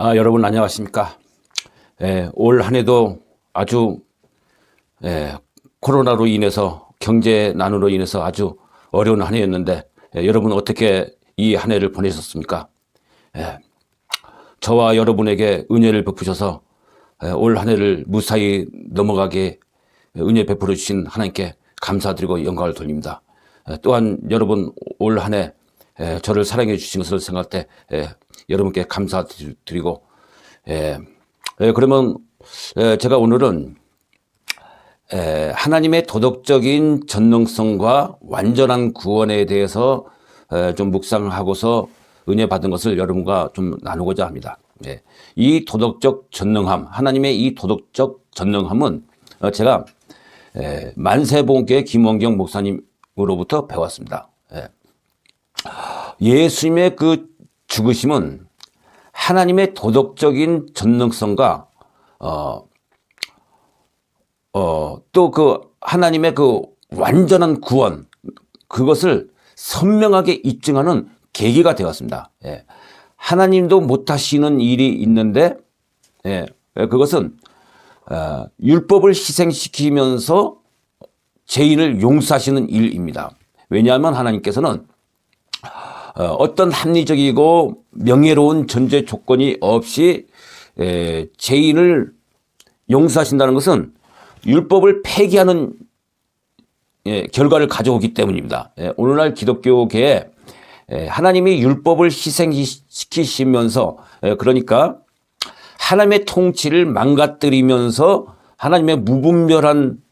여러분 안녕하십니까? 올 한 해도 아주 코로나로 인해서 경제난으로 인해서 아주 어려운 한 해였는데 여러분 어떻게 이 한 해를 보내셨습니까? 저와 여러분에게 은혜를 베푸셔서 올 한 해를 무사히 넘어가게 은혜 베풀어 주신 하나님께 감사드리고 영광을 돌립니다. 또한 여러분 올 한 해 저를 사랑해 주신 것을 생각할 때 여러분께 감사드리고 그러면 제가 오늘은 하나님의 도덕적인 전능성과 완전한 구원에 대해서 좀 묵상하고서 은혜 받은 것을 여러분과 좀 나누고자 합니다. 이 도덕적 전능함, 하나님의 이 도덕적 전능함은 제가 만세보험교회 김원경 목사님으로부터 배웠습니다. 예수님의 그 죽으심은 하나님의 도덕적인 전능성과 또 그 하나님의 그 완전한 구원, 그것을 선명하게 입증하는 계기가 되었습니다. 하나님도 못하시는 일이 있는데 그것은 율법을 희생시키면서 죄인을 용서하시는 일입니다. 왜냐하면 하나님께서는 어떤 합리적이고 명예로운 전제 조건이 없이 죄인을 용서하신다는 것은 율법을 폐기하는 결과를 가져오기 때문입니다. 오늘날 기독교계에 하나님이 율법을 희생시키시면서 그러니까 하나님의 통치를 망가뜨리면서 하나님의 무분별한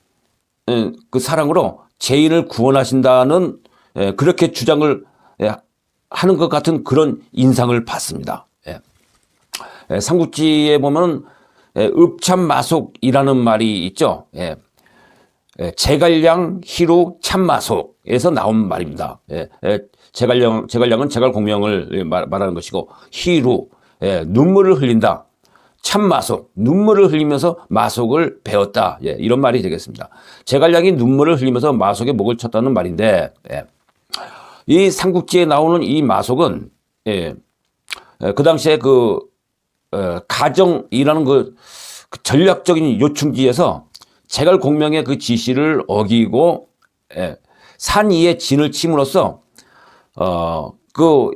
그 사랑으로 죄인을 구원하신다는 그렇게 주장을 하는 것 같은 그런 인상을 받습니다. 삼국지에 보면 읍참마속이라는 말이 있죠. 제갈량, 희루, 참마속에서 나온 말입니다. 제갈량은 제갈공명을 말하는 것이고, 희루, 눈물을 흘린다. 참마속, 눈물을 흘리면서 마속을 베었다. 이런 말이 되겠습니다. 제갈량이 눈물을 흘리면서 마속에 목을 쳤다는 말인데, 이 삼국지에 나오는 이 마속은 그 당시에 가정이라는 그 전략적인 요충지에서 제갈공명의 그 지시를 어기고 산 위에 진을 침으로써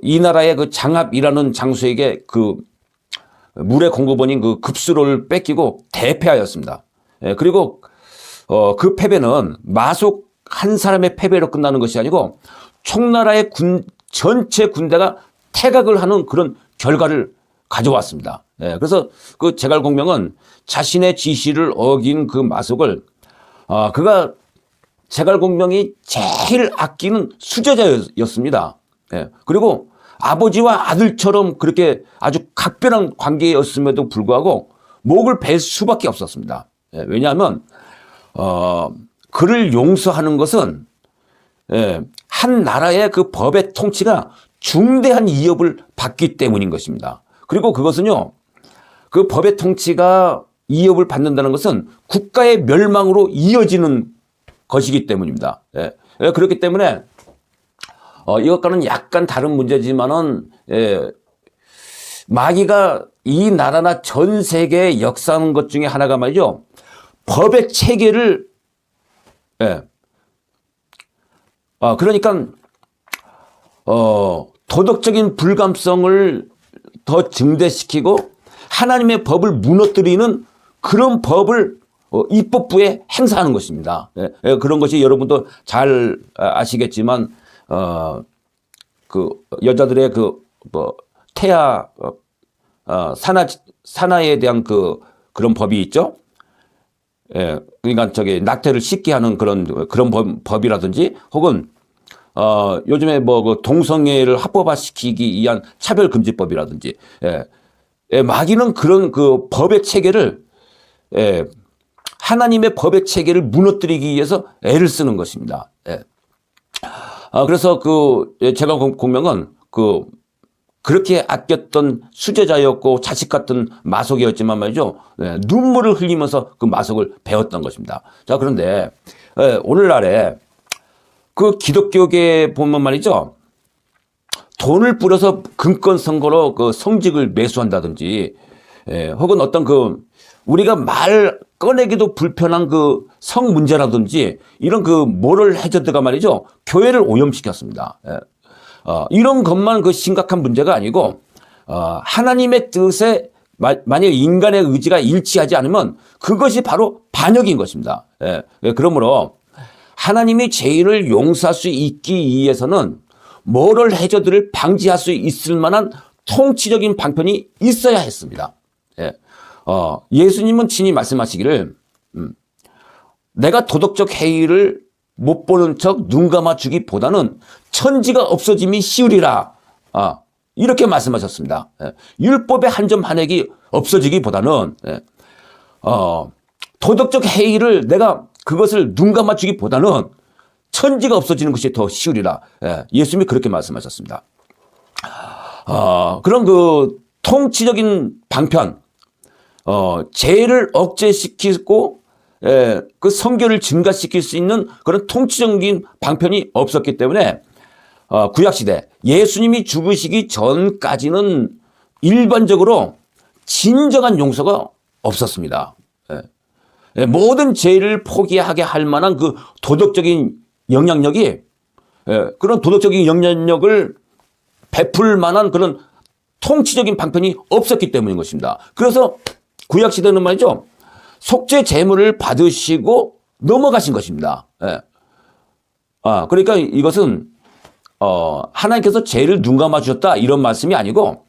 이 나라의 그 장합이라는 장수에게 그 물의 공급원인 그 급수를 뺏기고 대패하였습니다. 그리고 그 패배는 마속 한 사람의 패배로 끝나는 것이 아니고 총나라의 전체 군대가 퇴각을 하는 그런 결과를 가져왔습니다. 그래서 그 제갈공명은 자신의 지시를 어긴 그 마속을 그가 제갈공명이 제일 아끼는 수제자였습니다. 그리고 아버지와 아들처럼 그렇게 아주 각별한 관계였음에도 불구하고 목을 벨 수밖에 없었습니다. 왜냐하면 그를 용서하는 것은 한 나라의 그 법의 통치가 중대한 위협을 받기 때문인 것입니다. 그리고 그것은요, 그 법의 통치가 위협을 받는다는 것은 국가의 멸망으로 이어지는 것이기 때문입니다. 그렇기 때문에 이것과는 약간 다른 문제지만은 마귀가 이 나라나 전 세계에 역사하는 것 중에 하나가 말이죠, 법의 체계를 그러니까 도덕적인 불감성을 더 증대시키고 하나님의 법을 무너뜨리는 그런 법을 입법부에 행사하는 것입니다. 그런 것이 여러분도 잘 아시겠지만 그 여자들의 태아 산하에 대한 그런 법이 있죠. 그러니까 낙태를 쉽게 하는 그런 법이라든지 혹은 요즘에 그 동성애를 합법화시키기 위한 차별금지법이라든지 마귀는 그런 그 법의 체계를 하나님의 법의 체계를 무너뜨리기 위해서 애를 쓰는 것입니다. 그래서 제갈공명은 그렇게 아꼈던 수제자였고 자식 같은 마속이었지만 말이죠, 눈물을 흘리면서 그 마속을 베었던 것입니다. 자, 그런데 오늘날에 그 기독교계에 보면 말이죠, 돈을 뿌려서 금권 선거로 그 성직을 매수한다든지, 혹은 어떤 우리가 말 꺼내기도 불편한 성 문제라든지 이런 모럴 해저드가 말이죠. 교회를 오염시켰습니다. 이런 것만 심각한 문제가 아니고, 하나님의 뜻에 만약 인간의 의지가 일치하지 않으면 그것이 바로 반역인 것입니다. 그러므로 하나님이 죄인을 용서할 수 있기 위해서는 모럴 해저드를 방지할 수 있을 만한 통치적인 방편이 있어야 했습니다. 예수님은 친히 말씀하시기를 내가 도덕적 해이를 못 보는 척 눈 감아 주기보다는 천지가 없어짐이 쉬우리라. 이렇게 말씀하셨습니다. 율법의 한 점 한 획이 없어지기보다는 도덕적 해이를 내가 그것을 눈 감아 주기보다는 천지가 없어지는 것이 더 쉬우리라. 예수님이 그렇게 말씀하셨습니다. 그런 통치적인 방편, 죄를 억제시키고 그 성결을 증가시킬 수 있는 그런 통치적인 방편이 없었기 때문에 구약시대 예수님이 죽으시기 전까지는 일반적으로 진정한 용서가 없었습니다. 모든 죄를 포기하게 할 만한 도덕적인 영향력이, 그런 도덕적인 영향력을 베풀 만한 그런 통치적인 방편이 없었기 때문인 것입니다. 그래서 구약시대는 말이죠, 속죄 제물을 받으시고 넘어가신 것입니다. 그러니까 이것은 하나님께서 죄를 눈 감아 주셨다 이런 말씀이 아니고,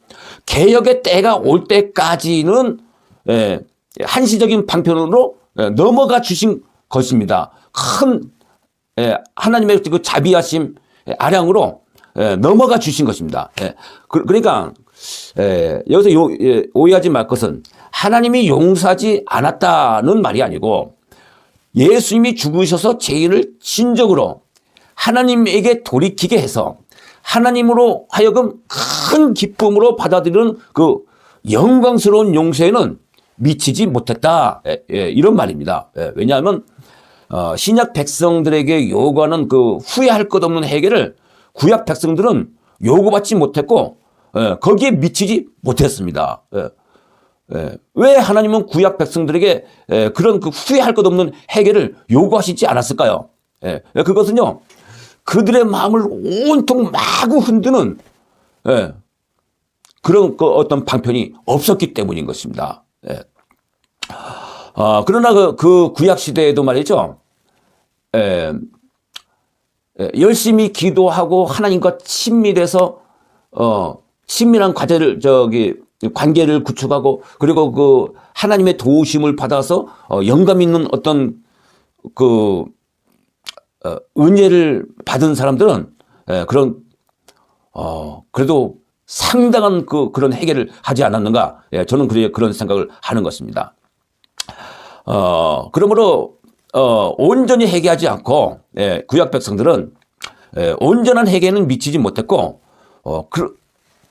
개혁의 때가 올 때까지는 한시적인 방편으로 넘어가 주신 것입니다. 큰 하나님의 자비하심 아량으로 넘어가 주신 것입니다. 그러니까 여기서 오해하지 말 것은 하나님이 용서하지 않았다는 말이 아니고, 예수님이 죽으셔서 죄인을 진정으로 하나님에게 돌이키게 해서 하나님으로 하여금 큰 기쁨으로 받아들이는 영광스러운 용서에는 미치지 못했다. 이런 말입니다. 왜냐하면 신약 백성들에게 요구하는 후회할 것 없는 해결을 구약 백성들은 요구받지 못했고 거기에 미치지 못했습니다. 왜 하나님은 구약 백성들에게 그런 후회할 것 없는 해결을 요구하시지 않았을까요? 그것은요, 그들의 마음을 온통 마구 흔드는 그런 어떤 방편이 없었기 때문인 것입니다. 그러나 그 구약 시대에도 말이죠, 열심히 기도하고 하나님과 친밀해서 친밀한 관계를 구축하고, 그리고 하나님의 도우심을 받아서 영감 있는 어떤 은혜를 받은 사람들은 그래도 상당한 그런 해결을 하지 않았는가? 저는 그런 생각을 하는 것입니다. 그러므로 온전히 회개하지 않고 구약 백성들은 온전한 회개는 미치지 못했고,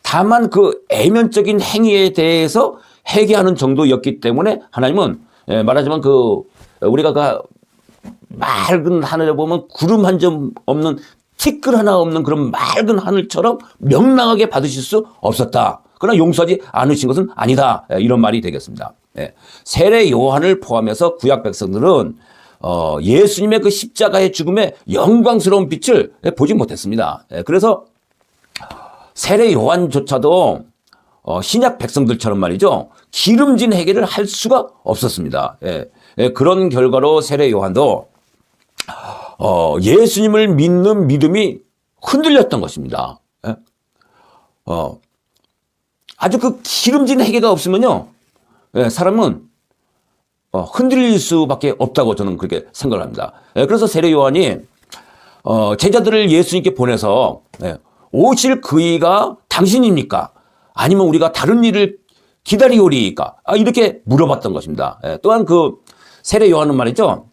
다만 애면적인 행위에 대해서 회개하는 정도였기 때문에 하나님은 말하자면 우리가 맑은 하늘에 보면 구름 한 점 없는, 티끌 하나 없는 그런 맑은 하늘처럼 명랑하게 받으실 수 없었다. 그러나 용서하지 않으신 것은 아니다. 이런 말이 되겠습니다. 세례 요한을 포함해서 구약 백성들은 예수님의 십자가의 죽음의 영광스러운 빛을 보지 못했습니다. 그래서 세례 요한조차도 신약 백성들처럼 말이죠, 기름진 회개를 할 수가 없었습니다. 그런 결과로 세례 요한도 예수님을 믿는 믿음이 흔들렸던 것입니다. 아주 기름진 회개가 없으면요, 사람은 흔들릴 수밖에 없다고 저는 그렇게 생각을 합니다. 그래서 세례 요한이 제자들을 예수님께 보내서 오실 그이가 당신입니까? 아니면 우리가 다른 일을 기다리오리까? 이렇게 물어봤던 것입니다. 또한 세례 요한은 말이죠,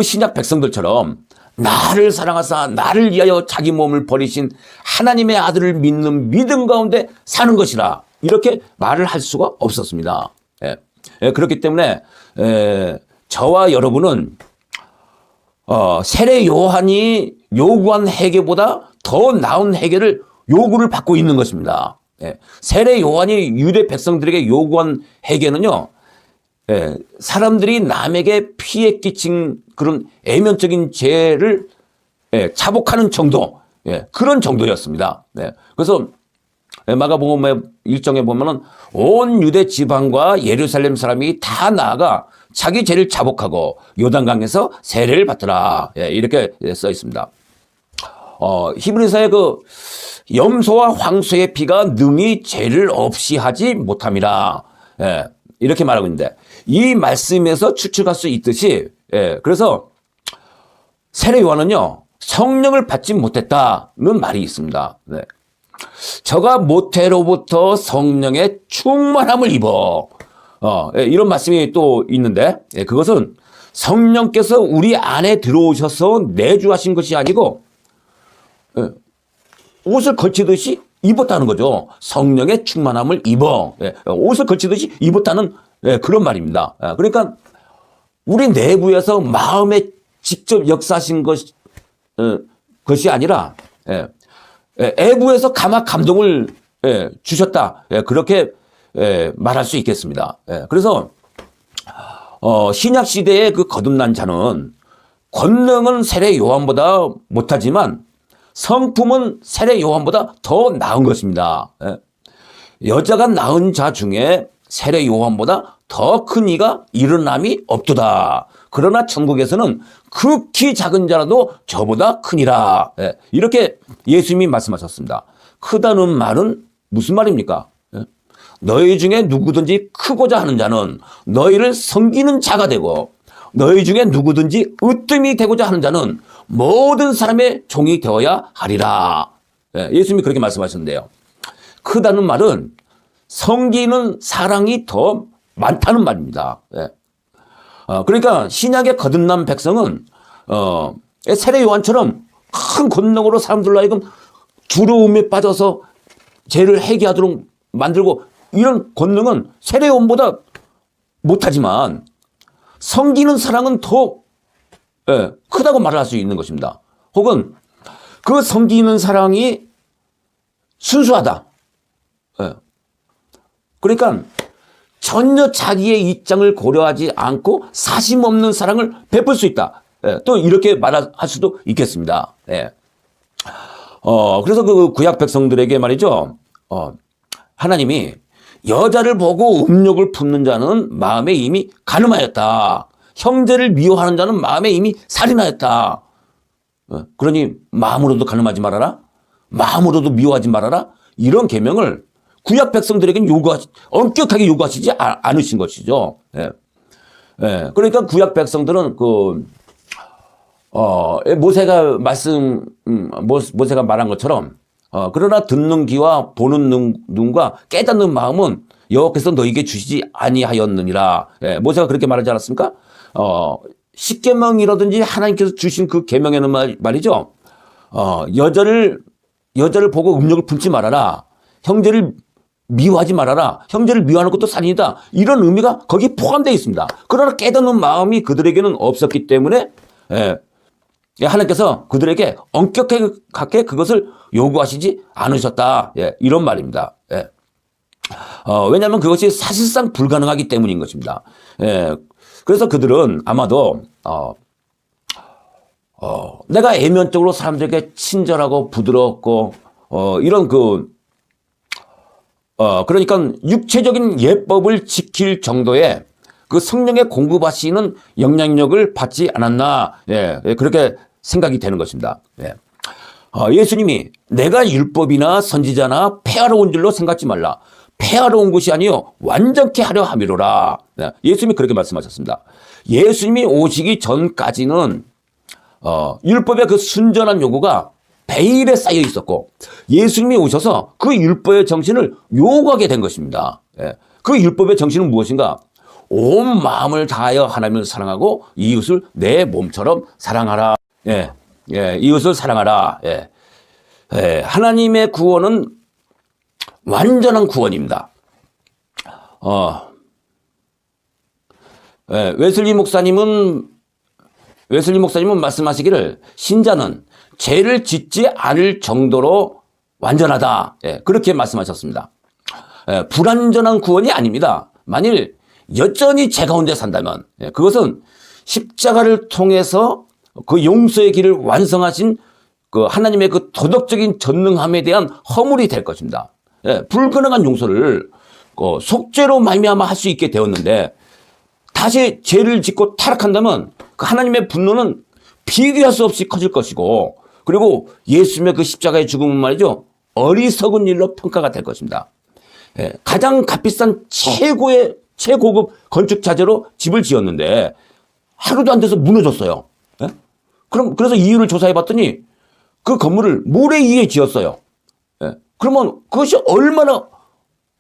신약 백성들처럼 나를 사랑하사 나를 위하여 자기 몸을 버리신 하나님의 아들을 믿는 믿음 가운데 사는 것이라, 이렇게 말을 할 수가 없었습니다. 그렇기 때문에 저와 여러분은 세례 요한이 요구한 회개보다 더 나은 해결을 요구를 받고 있는 것입니다. 예. 세례 요한이 유대 백성들에게 요구한 해결은요, 예, 사람들이 남에게 피해 끼친 그런 애면적인 죄를 예, 자복하는 정도, 예, 그런 정도였습니다. 예. 그래서 마가복음 1장에 보면은 온 유대 지방과 예루살렘 사람이 다 나아가 자기 죄를 자복하고 요단강에서 세례를 받더라. 예, 이렇게 써 있습니다. 히브리서의 그 염소와 황소의 피가 능히 죄를 없이 하지 못함이라. 예, 이렇게 말하고 있는데 이 말씀에서 추측할 수 있듯이, 예, 그래서 세례 요한은요 성령을 받지 못했다는 말이 있습니다. 네. 저가 모태로부터 성령의 충만함을 입어. 예, 이런 말씀이 또 있는데, 예, 그것은 성령께서 우리 안에 들어오셔서 내주하신 것이 아니고, 예, 옷을 걸치듯이 입었다는 거죠. 성령의 충만함을 입어. 예, 옷을 걸치듯이 입었다는, 예, 그런 말입니다. 예, 그러니까 우리 내부에서 마음에 직접 역사하신 것이 아니라, 예, 애부에서 감동을, 예, 주셨다. 예, 그렇게, 예, 말할 수 있겠습니다. 예, 그래서 신약 시대의 그 거듭난 자는 권능은 세례 요한보다 못하지만 성품은 세례 요한보다 더 나은 것입니다. 예. 여자가 낳은 자 중에 세례 요한보다 더 큰 이가 일어남이 없도다. 그러나 천국에서는 극히 작은 자라도 저보다 크니라. 예, 이렇게 예수님이 말씀하셨습니다. 크다는 말은 무슨 말입니까? 예? 너희 중에 누구든지 크고자 하는 자는 너희를 섬기는 자가 되고 너희 중에 누구든지 으뜸이 되고자 하는 자는 모든 사람의 종이 되어야 하리라. 예, 예수님이 그렇게 말씀하셨는데요. 크다는 말은 섬기는 사랑이 더 많다는 말입니다. 예. 그러니까 신약의 거듭난 백성은 세례 요한처럼 큰 권능으로 사람들로 하여금 두려움에 빠져서 죄를 회개하도록 만들고 이런 권능은 세례 요한보다 못하지만 섬기는 사랑은 더, 예, 크다고 말할 수 있는 것입니다. 혹은 그 섬기는 사랑이 순수하다. 예. 그러니까 전혀 자기의 입장을 고려하지 않고 사심 없는 사랑을 베풀 수 있다. 예, 또 이렇게 말할 수도 있겠습니다. 예. 그래서 그 구약 백성들에게 말이죠. 하나님이 여자를 보고 음욕을 품는 자는 마음에 이미 간음하였다. 형제를 미워하는 자는 마음에 이미 살인하였다. 그러니 마음으로도 간음하지 말아라. 마음으로도 미워하지 말아라. 이런 계명을 구약 백성들에게는 엄격하게 요구하시지 않으신 것이죠. 예. 예. 그러니까 구약 백성들은 모세가 모세가 말한 것처럼, 그러나 듣는 귀와 보는 눈과 깨닫는 마음은 여호와께서 너희에게 주시지 아니하였느니라. 예. 모세가 그렇게 말하지 않았습니까? 십계명이라든지 하나님께서 주신 그 계명에는 말이죠. 여자를 보고 음욕을 품지 말아라. 형제를 미워하지 말아라. 형제를 미워하는 것도 살인이다. 이런 의미가 거기 포함되어 있습니다. 그러나 깨닫는 마음이 그들에게는 없었기 때문에, 예, 하나님께서 그들에게 엄격하게 그것을 요구하시지 않으셨다. 예, 이런 말입니다. 예. 왜냐하면 그것이 사실상 불가능하기 때문인 것입니다. 예, 그래서 그들은 아마도 내가 애면적으로 사람들에게 친절하고 부드럽고 이런 그러니까 육체적인 예법을 지킬 정도의 그 성령의 공급하시는 영향력을 받지 않았나. 예, 그렇게 생각이 되는 것입니다. 예. 예수님이 내가 율법이나 선지자나 폐하러 온 줄로 생각지 말라. 폐하러 온 것이 아니요 완전케 하려 함이로라. 예, 예수님이 그렇게 말씀하셨습니다. 예수님이 오시기 전까지는 율법의 그 순전한 요구가 베일에 쌓여 있었고 예수님이 오셔서 그 율법의 정신을 요구하게 된 것입니다. 예. 그 율법의 정신은 무엇인가? 온 마음을 다하여 하나님을 사랑하고 이웃을 내 몸처럼 사랑하라. 예. 예. 이웃을 사랑하라. 예. 예. 하나님의 구원은 완전한 구원입니다. 예. 웨슬리 목사님은 말씀하시기를 신자는 죄를 짓지 않을 정도로 완전하다. 예, 그렇게 말씀하셨습니다. 예, 불완전한 구원이 아닙니다. 만일 여전히 죄 가운데 산다면 그것은 십자가를 통해서 그 용서의 길을 완성하신 그 하나님의 그 도덕적인 전능함에 대한 허물이 될 것입니다. 불가능한 용서를 속죄로 말미암아 할 수 있게 되었는데 다시 죄를 짓고 타락한다면 그 하나님의 분노는 비교할 수 없이 커질 것이고, 그리고 예수님의 그 십자가의 죽음은 말이죠, 어리석은 일로 평가가 될 것입니다. 가장 값비싼 최고급 건축 자재로 집을 지었는데 하루도 안 돼서 무너졌어요. 그래서 이유를 조사해 봤더니 그 건물을 모래 위에 지었어요. 그러면 그것이 얼마나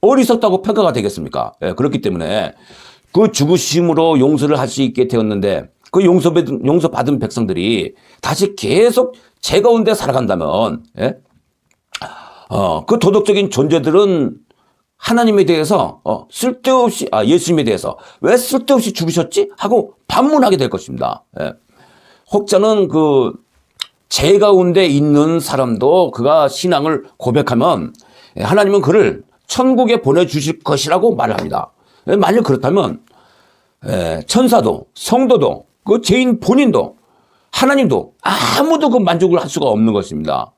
어리석다고 평가가 되겠습니까? 그렇기 때문에 그 죽으심으로 용서를 할 수 있게 되었는데 그 용서받은 백성들이 다시 계속 죄 가운데 살아간다면 그 도덕적인 존재들은 하나님에 대해서 쓸데없이 예수님에 대해서 왜 쓸데없이 죽으셨지? 하고 반문하게 될 것입니다. 혹자는 그 죄 가운데 있는 사람도 그가 신앙을 고백하면 하나님은 그를 천국에 보내주실 것이라고 말을 합니다. 만약 그렇다면 천사도 성도도 그 죄인 본인도 하나님도 아무도 그 만족을 할 수가 없는 것입니다.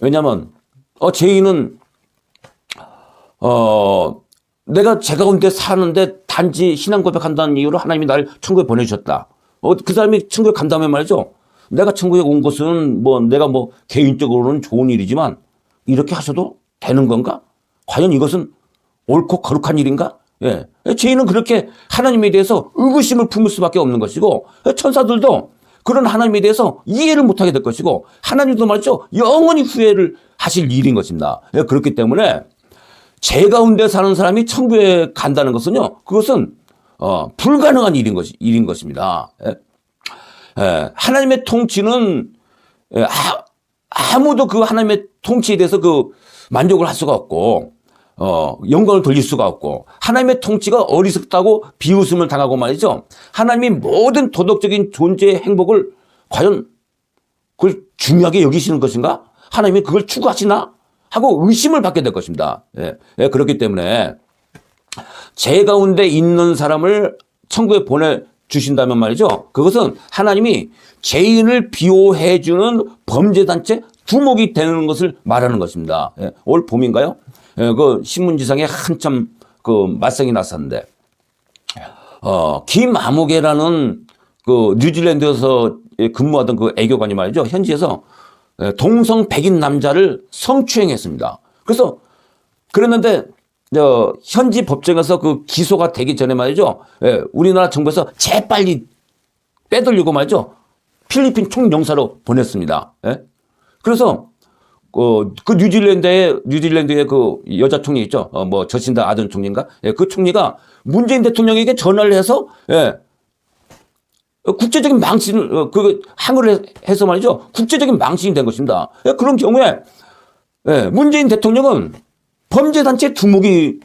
왜냐하면 죄인은 내가 죄 가운데 사는데 단지 신앙 고백한다는 이유로 하나님이 나를 천국에 보내주셨다. 그 사람이 천국에 간다면 말이죠, 내가 천국에 온 것은 내가 개인적으로는 좋은 일이지만 이렇게 하셔도 되는 건가? 과연 이것은 옳고 거룩한 일인가? 죄인은 그렇게 하나님에 대해서 의구심을 품을 수밖에 없는 것이고, 천사들도 그런 하나님에 대해서 이해를 못하게 될 것이고, 하나님도 말이죠, 영원히 후회를 하실 일인 것입니다. 그렇기 때문에 죄 가운데 사는 사람이 천국에 간다는 것은요, 그것은 불가능한 일인 것입니다. 하나님의 통치는 아무도 그 하나님의 통치에 대해서 그 만족을 할 수가 없고, 영광을 돌릴 수가 없고, 하나님의 통치가 어리석다고 비웃음을 당하고 말이죠, 하나님이 모든 도덕적인 존재의 행복을 과연 그걸 중요하게 여기시는 것인가? 하나님이 그걸 추구하시나? 하고 의심을 받게 될 것입니다. 그렇기 때문에 죄 가운데 있는 사람을 천국에 보내주신다면 말이죠, 그것은 하나님이 죄인을 비호해 주는 범죄단체 두목이 되는 것을 말하는 것입니다. 올 봄인가요? 그 신문지상에 한참 그 말썽이 났었는데, 김아무개라는 그 뉴질랜드에서 근무하던 그 애교관이 말이죠, 현지에서 동성 백인 남자를 성추행했습니다. 그랬는데 현지 법정에서 그 기소가 되기 전에 말이죠, 우리나라 정부에서 재빨리 빼돌리고 말이죠, 필리핀 총영사로 보냈습니다. 그래서 그 뉴질랜드의 그 여자 총리 있죠, 저신다 아든 총리인가? 그 총리가 문재인 대통령에게 전화를 해서 국제적인 망신을 항의를 해서 말이죠, 국제적인 망신이 된 것입니다. 그런 경우에 문재인 대통령은 범죄단체 두목이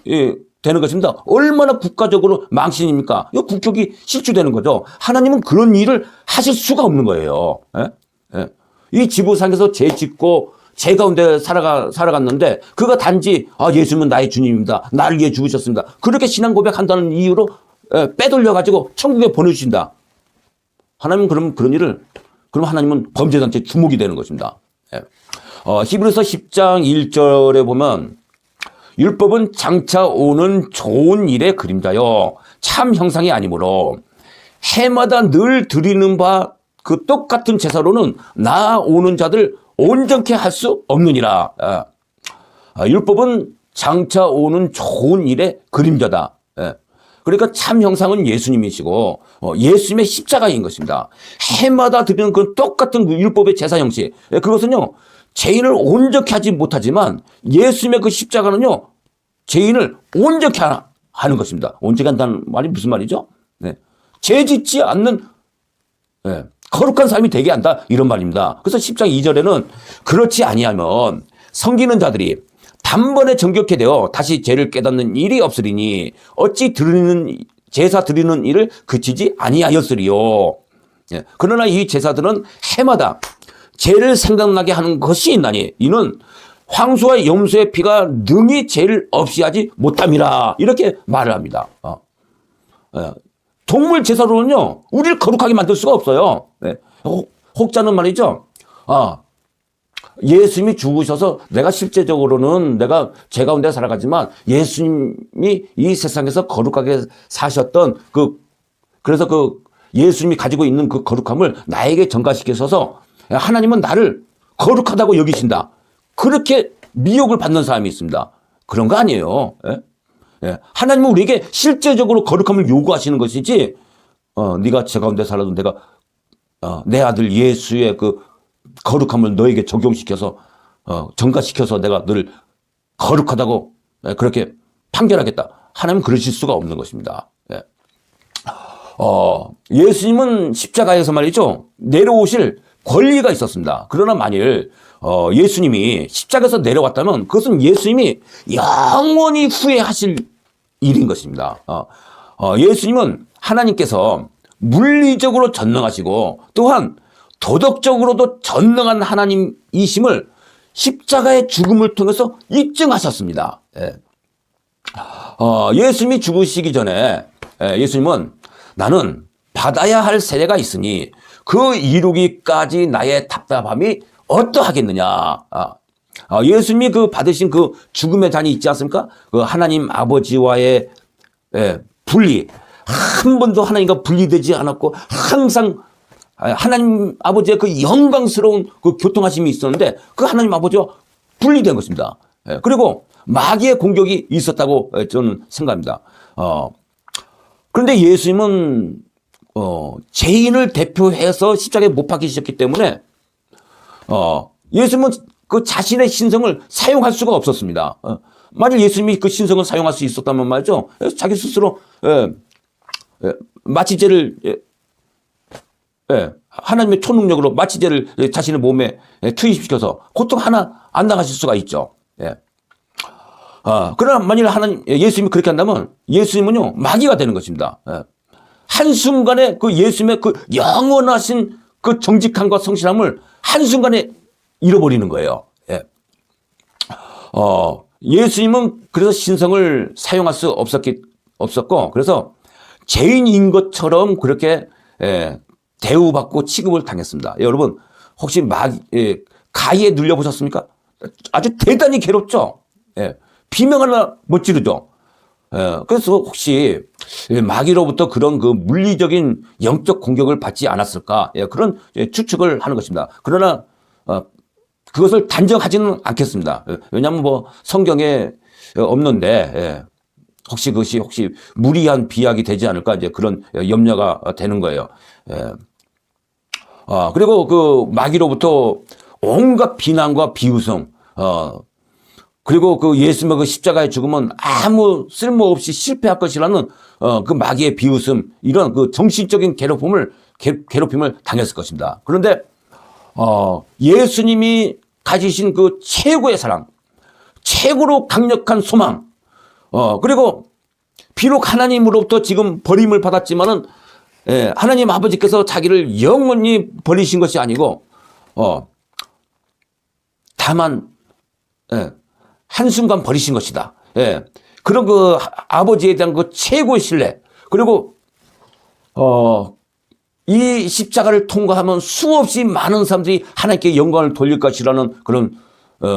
되는 것입니다. 얼마나 국가적으로 망신입니까? 이 국격이 실추되는 거죠. 하나님은 그런 일을 하실 수가 없는 거예요. 이 지구상에서 죄 짓고 죄 가운데 살아갔는데 그가 단지 예수님은 나의 주님입니다, 나를 위해 죽으셨습니다, 그렇게 신앙 고백한다는 이유로 빼돌려가지고 천국에 보내주신다. 하나님은 그럼 하나님은 범죄단체 주목이 되는 것입니다. 히브리서 10장 1절에 보면 율법은 장차 오는 좋은 일의 그림자요 참 형상이 아니므로 해마다 늘 드리는 바 그 똑같은 제사로는 나아오는 자들 온전케 할 수 없느니라. 율법은 장차 오는 좋은 일의 그림자다. 그러니까 참 형상은 예수님이시고 예수님의 십자가인 것입니다. 해마다 드리는 그 똑같은 그 율법의 제사 형식, 그것은요 죄인을 온전케 하지 못하지만 예수님의 그 십자가는요 죄인을 온전케 하는 것입니다. 온전케 한다는 말이 무슨 말이죠? 죄 짓지 않는 거룩한 삶이 되게 한다, 이런 말입니다. 그래서 10장 2절에는 그렇지 아니하면 섬기는 자들이 단번에 정결케 되어 다시 죄를 깨닫는 일이 없으리니 어찌 제사 드리는 일을 그치지 아니하였으리요. 예. 그러나 이 제사들은 해마다 죄를 생각나게 하는 것이 있나니 이는 황소와 염소의 피가 능히 죄를 없이 하지 못함이라 이렇게 말을 합니다. 예. 동물 제사로는요 우리를 거룩하게 만들 수가 없어요. 예. 혹자는 말이죠. 예수님이 죽으셔서 내가 실제적으로는 내가 죄 가운데 살아가지만 예수님이 이 세상에서 거룩하게 사셨던 그래서 예수님이 가지고 있는 그 거룩함을 나에게 전가시켜서 하나님은 나를 거룩하다고 여기신다. 그렇게 미혹을 받는 사람이 있습니다. 그런 거 아니에요. 예? 예. 하나님은 우리에게 실제적으로 거룩함을 요구하시는 것이지, 네가 죄 가운데 살아도 내가 내 아들 예수의 그 거룩함을 너에게 적용시켜서 전가시켜서 내가 너를 거룩하다고 그렇게 판결하겠다. 하나님은 그러실 수가 없는 것입니다. 예. 예수님은 십자가에서 말이죠 내려오실 권리가 있었습니다. 그러나 만일 예수님이 십자가에서 내려왔다면 그것은 예수님이 영원히 후회하실 일인 것입니다. 예수님은 하나님께서 물리적으로 전능하시고 또한 도덕적으로도 전능한 하나님이심을 십자가의 죽음을 통해서 입증하셨습니다. 예. 예수님이 죽으시기 전에 예수님은 나는 받아야 할 세례가 있으니 그 이루기까지 나의 답답함이 어떠하겠느냐. 예수님이 그 받으신 그 죽음의 잔이 있지 않습니까? 그 하나님 아버지와의 분리, 한 번도 하나님과 분리되지 않았고 항상 하나님 아버지의 그 영광스러운 그 교통하심이 있었는데 그 하나님 아버지와 분리된 것입니다. 그리고 마귀의 공격이 있었다고 저는 생각합니다. 그런데 예수님은 죄인을 대표해서 십자가에 못 박히셨기 때문에 예수님은 그 자신의 신성을 사용할 수가 없었습니다. 만일 예수님이 그 신성을 사용할 수 있었다면 말이죠, 자기 스스로 마취제를 하나님의 초능력으로 마취제를 자신의 몸에 투입시켜서 고통 하나 안 당하실 수가 있죠. 그러나 만일 예수님이 그렇게 한다면 예수님은요 마귀가 되는 것입니다. 한순간에 그 예수님의 그 영원하신 그 정직함과 성실함을 한순간에 잃어버리는 거예요. 예수님은 그래서 신성을 사용할 수 없었고 그래서 죄인인 것처럼 그렇게 대우받고 취급을 당했습니다. 여러분 혹시 가위에 눌려보셨습니까? 아주 대단히 괴롭죠. 비명 하나 못 지르죠. 그래서 혹시 마귀로부터 그런 그 물리적인 영적 공격을 받지 않았을까? 그런 추측을 하는 것입니다. 그러나 그것을 단정하지는 않겠습니다. 왜냐하면 뭐 성경에 없는데 혹시 그것이 무리한 비약이 되지 않을까 이제 그런 염려가 되는 거예요. 그리고 그 마귀로부터 온갖 비난과 비웃음, 그리고 그 예수님의 그 십자가의 죽음은 아무 쓸모없이 실패할 것이라는 그 마귀의 비웃음, 이런 그 정신적인 괴롭힘을 당했을 것입니다. 그런데 예수님이 가지신 그 최고의 사랑, 최고로 강력한 소망, 그리고 비록 하나님으로부터 지금 버림을 받았지만은 하나님 아버지께서 자기를 영원히 버리신 것이 아니고 다만 한순간 버리신 것이다. 그런 그 아버지에 대한 그 최고의 신뢰, 그리고 이 십자가를 통과하면 수없이 많은 사람들이 하나님께 영광을 돌릴 것이라는 그런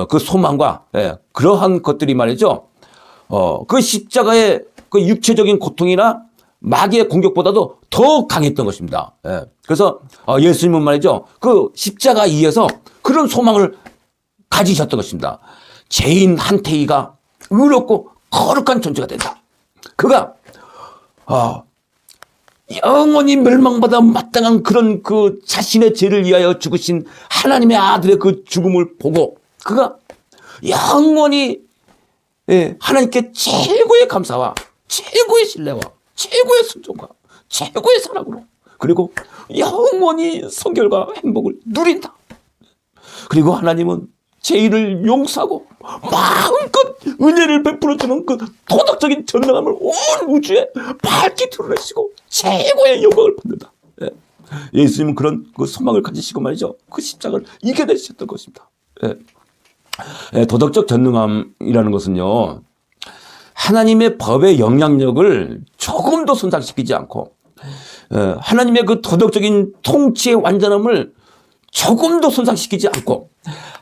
그 소망과 그러한 것들이 말이죠. 그 십자가의 그 육체적인 고통이나 마귀의 공격보다도 더 강했던 것입니다. 그래서 예수님은 말이죠, 그 십자가 위에서 그런 소망을 가지셨던 것입니다. 죄인 한태희가 의롭고 거룩한 존재가 된다. 그가 영원히 멸망받아 마땅한 그런 그 자신의 죄를 위하여 죽으신 하나님의 아들의 그 죽음을 보고 그가 영원히 하나님께 최고의 감사와 최고의 신뢰와 최고의 순종과 최고의 사랑으로 그리고 영원히 성결과 행복을 누린다. 그리고 하나님은 죄인을 용서하고 마음껏 은혜를 베풀어주는 그 도덕적인 전능함을 온 우주에 밝히 드러내시고 최고의 영광을 받는다. 예수님은 그런 그 소망을 가지시고 말이죠. 그 십자가를 이겨내셨던 것입니다. 예. 예, 도덕적 전능함이라는 것은요, 하나님의 법의 영향력을 조금도 손상시키지 않고, 하나님의 그 도덕적인 통치의 완전함을 조금도 손상시키지 않고,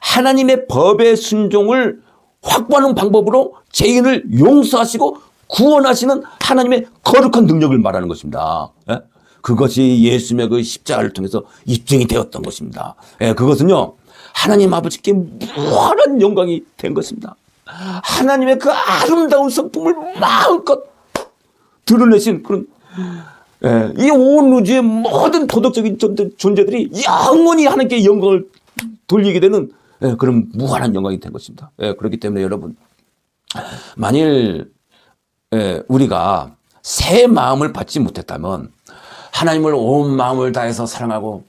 하나님의 법의 순종을 확보하는 방법으로 죄인을 용서하시고 구원하시는 하나님의 거룩한 능력을 말하는 것입니다. 그것이 예수님의 그 십자가를 통해서 입증이 되었던 것입니다. 그것은요, 하나님 아버지께 무한한 영광이 된 것입니다. 하나님의 그 아름다운 성품을 마음껏 드러내신 그런, 이 온 우주의 모든 도덕적인 존재들이 영원히 하나님께 영광을 돌리게 되는 그런 무한한 영광이 된 것입니다. 그렇기 때문에 여러분, 만일 우리가 새 마음을 받지 못했다면, 하나님을 온 마음을 다해서 사랑하고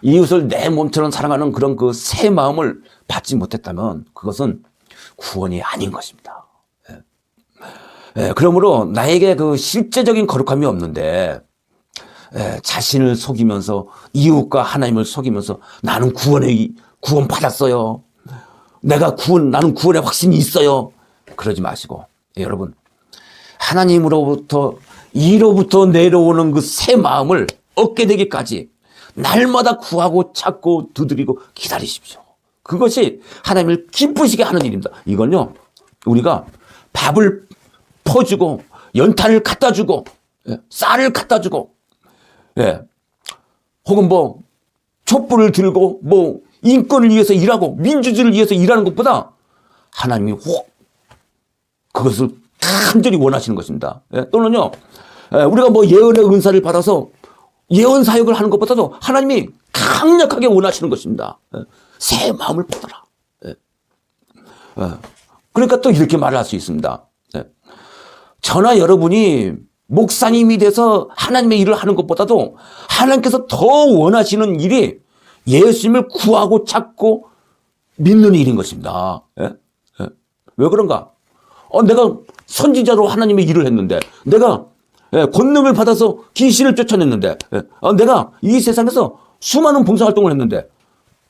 이웃을 내 몸처럼 사랑하는 그런 그 새 마음을 받지 못했다면 그것은 구원이 아닌 것입니다. 그러므로 나에게 그 실제적인 거룩함이 없는데 자신을 속이면서 이웃과 하나님을 속이면서 나는 구원 받았어요. 나는 구원의 확신이 있어요. 그러지 마시고, 여러분, 하나님으로부터 이로부터 내려오는 그 새 마음을 얻게 되기까지 날마다 구하고 찾고 두드리고 기다리십시오. 그것이 하나님을 기쁘시게 하는 일입니다. 이건요, 우리가 밥을 퍼주고 연탄을 갖다 주고 쌀을 갖다 주고 혹은 뭐 촛불을 들고 뭐 인권을 위해서 일하고 민주주의를 위해서 일하는 것보다 하나님이 그것을 간절히 원하시는 것입니다. 또는요, 우리가 뭐 예언의 은사를 받아서 예언 사역을 하는 것보다도 하나님이 강력하게 원하시는 것입니다. 새 마음을 받아라. 그러니까 또 이렇게 말할 수 있습니다. 저나 여러분이 목사님이 돼서 하나님의 일을 하는 것보다도 하나님께서 더 원하시는 일이 예수님을 구하고 찾고 믿는 일인 것입니다. 왜 그런가? 내가 선지자로 하나님의 일을 했는데, 내가 권능을 받아서 귀신을 쫓아냈는데, 내가 이 세상에서 수많은 봉사활동을 했는데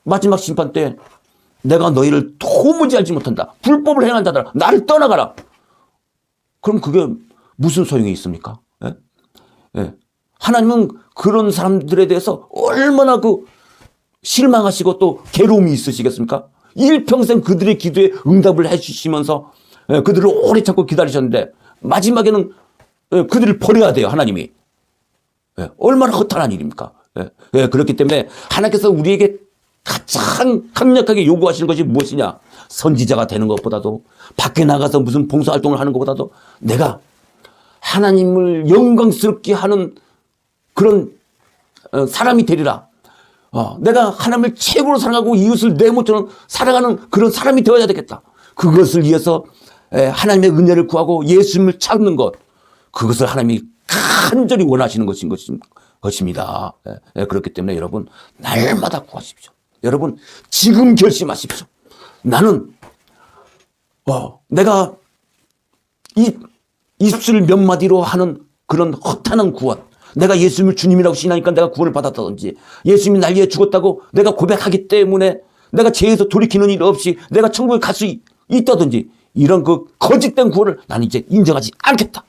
마지막 심판 때 내가 너희를 도무지 알지 못한다, 불법을 행한 자들아 나를 떠나가라. 그럼 그게 무슨 소용이 있습니까? 하나님은 그런 사람들에 대해서 얼마나 그 실망하시고 또 괴로움이 있으시겠습니까? 일평생 그들의 기도에 응답을 해주시면서 그들을 오래 참고 기다리셨는데 마지막에는 그들을 버려야 돼요, 하나님이. 얼마나 허탈한 일입니까? 그렇기 때문에 하나님께서 우리에게 가장 강력하게 요구하시는 것이 무엇이냐? 선지자가 되는 것보다도, 밖에 나가서 무슨 봉사활동을 하는 것보다도 내가 하나님을 영광스럽게 하는 그런 사람이 되리라. 내가 하나님을 최고로 사랑하고 이웃을 내 몸처럼 사랑하는 그런 사람이 되어야 되겠다. 그것을 위해서 하나님의 은혜를 구하고 예수님을 찾는 것, 그것을 하나님이 간절히 원하시는 것입니다. 그렇기 때문에 여러분, 날마다 구하십시오. 여러분, 지금 결심하십시오. 나는 내가 입술 몇 마디로 하는 그런 허탄한 구원, 내가 예수님을 주님이라고 신하니까 내가 구원을 받았다든지, 예수님이 날 위해 죽었다고 내가 고백하기 때문에 내가 죄에서 돌이키는 일 없이 내가 천국에 갈 수 있다든지, 이런 그 거짓된 구원을 나는 이제 인정하지 않겠다.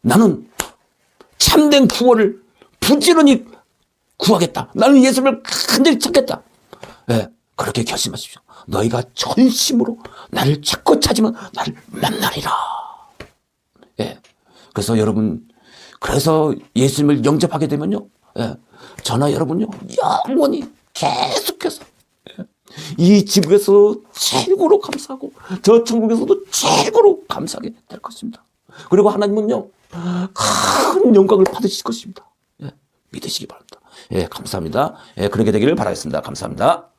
나는 참된 구원을 부지런히 구하겠다. 나는 예수님을 간절히 찾겠다. 그렇게 결심하십시오. 너희가 전심으로 나를 찾고 찾으면 나를 만나리라. 그래서 여러분, 그래서 예수님을 영접하게 되면요, 저나 여러분요, 영원히 계속해서 이 지구에서 최고로 감사하고 저 천국에서도 최고로 감사하게 될 것입니다. 그리고 하나님은요, 큰 영광을 받으실 것입니다. 믿으시기 바랍니다. 감사합니다. 그렇게 되기를 바라겠습니다. 감사합니다.